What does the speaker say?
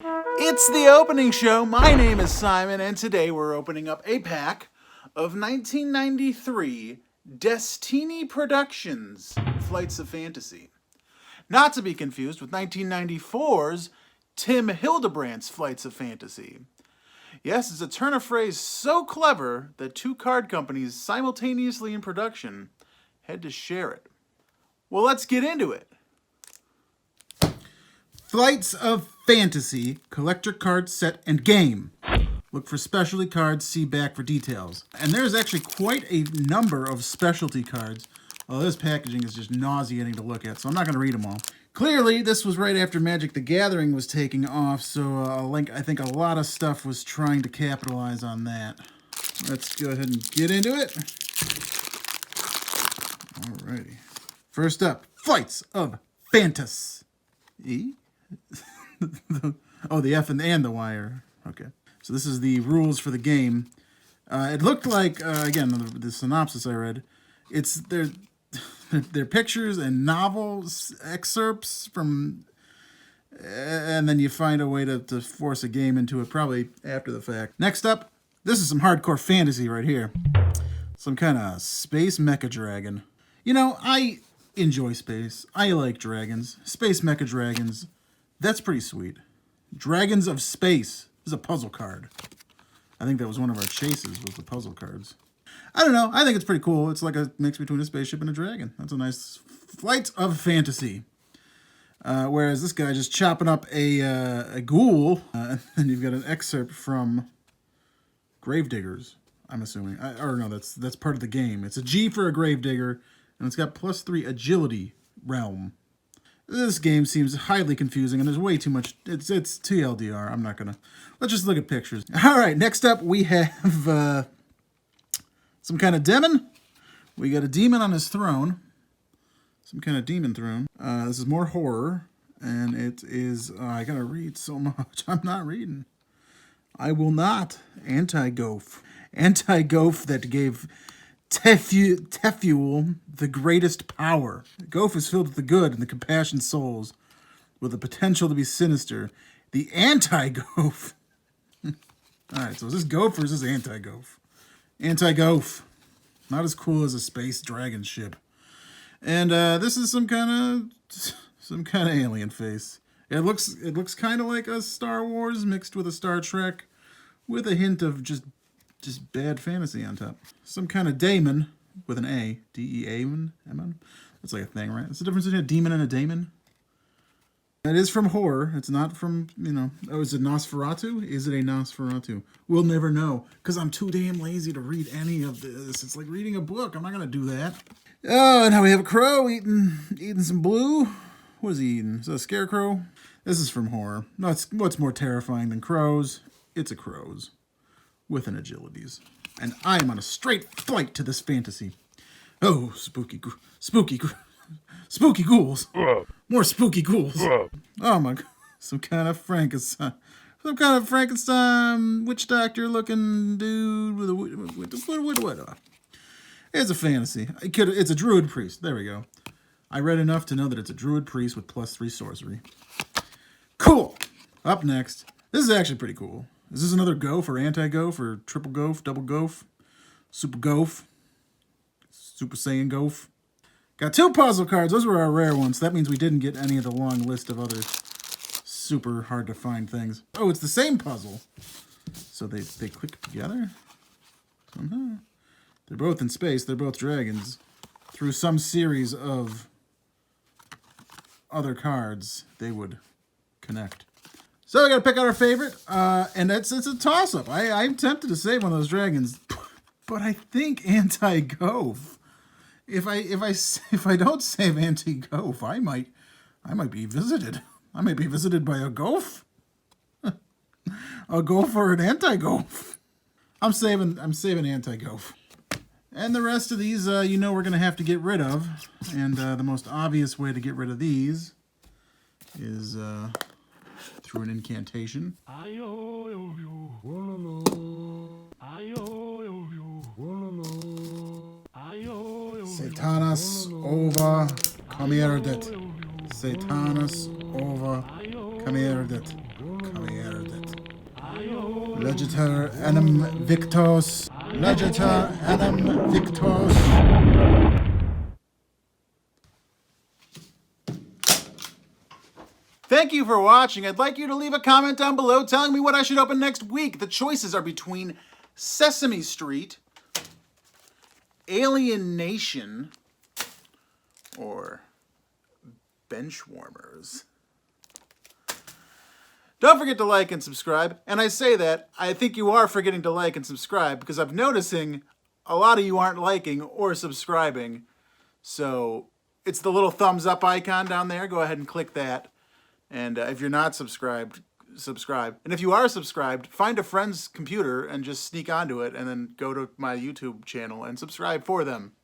It's the opening show. My name is Simon, and today we're opening up a pack of 1993 Destiny Productions Flights of Fantasy. Not to be confused with 1994's Tim Hildebrandt's Flights of Fantasy. Yes, it's a turn of phrase so clever that two card companies simultaneously in production had to share it. Well, let's get into it. Flights of Fantasy, collector card set and game. Look for specialty cards, see back for details. And there's actually quite a number of specialty cards. Well, this packaging is just nauseating to look at, so I'm not going to read them all. Clearly, this was right after Magic the Gathering was taking off, so I think a lot of stuff was trying to capitalize on that. Let's go ahead and get into it. Alrighty. First up, Flights of Fantasy. Oh, the F and the Y are okay. So this is the rules for the game. It looked like again the synopsis I read. It's their pictures and novels excerpts from, and then you find a way to force a game into it probably after the fact. Next up, this is some hardcore fantasy right here. Some kind of space mecha dragon. You know, I enjoy space. I like dragons. Space mecha dragons. That's pretty sweet. Dragons of Space is a puzzle card. I think that was one of our chases, was the puzzle cards. I don't know. I think it's pretty cool. It's like a mix between a spaceship and a dragon. That's a nice Flight of Fantasy. Whereas this guy just chopping up a ghoul. And then you've got an excerpt from Gravediggers, I'm assuming. Or no, that's part of the game. It's a G for a Gravedigger, and it's got +3 agility realm. This game seems highly confusing, and there's way too much. It's TLDR. I'm not going to. Let's just look at pictures. All right, next up we have some kind of demon. We got a demon on his throne. Some kind of demon throne. This is more horror, and it is... I got to read so much. I'm not reading. I will not. Anti-Goph. Anti-Goph that gave Tefuel the greatest power. Goph is filled with the good and the compassion souls, with the potential to be sinister. The anti-Goph. Alright, so is this Goph or is this anti-Goph? Anti-Goph. Not as cool as a space dragon ship. And this is some kind of alien face. It looks kind of like a Star Wars mixed with a Star Trek, with a hint of just bad fantasy on top. Some kind of daemon with an A. D-E-A-M-O-N? That's like a thing, right? What's the difference between a demon and a daemon? It is from horror. It's not from, you know... Oh, is it Nosferatu? Is it a Nosferatu? We'll never know, because I'm too damn lazy to read any of this. It's like reading a book. I'm not going to do that. Oh, and now we have a crow eating some blue. What is he eating? Is that a scarecrow? This is from horror. No, what's more terrifying than crows? It's a crows. With an agilities. And I am on a straight flight to this fantasy. Oh, spooky ghouls. More spooky ghouls. Oh my god. Some kind of Frankenstein. Witch doctor looking dude with a... It's a fantasy. It's a druid priest. There we go. I read enough to know that it's a druid priest with +3 sorcery. Cool. Up next. This is actually pretty cool. Is this another Goph or anti-Goph or triple Goph, double Goph, super Goph, Super Saiyan Goph? Got 2 puzzle cards. Those were our rare ones. That means we didn't get any of the long list of other super hard to find things. Oh, it's the same puzzle. So they click together? Somehow. They're both in space. They're both dragons. Through some series of other cards, they would connect. So we got to pick out our favorite, and it's a toss-up. I'm tempted to save one of those dragons, but I think anti-Goph. If I don't save anti-Goph, I might be visited. I might be visited by a Goph. A Goph or an anti-Goph. I'm saving anti-Goph. And the rest of these, you know, we're gonna have to get rid of, and the most obvious way to get rid of these is through an incantation. Satanas over Kamierdet. Satanas over Kamierdet. Legitor enim victos. Legitor enim victos. Thank you for watching. I'd like you to leave a comment down below telling me what I should open next week. The choices are between Sesame Street, Alien Nation, or Benchwarmers. Don't forget to like and subscribe. And I say that, I think you are forgetting to like and subscribe because I'm noticing a lot of you aren't liking or subscribing. So it's the little thumbs up icon down there. Go ahead and click that. And if you're not subscribed, subscribe. And if you are subscribed, find a friend's computer and just sneak onto it and then go to my YouTube channel and subscribe for them.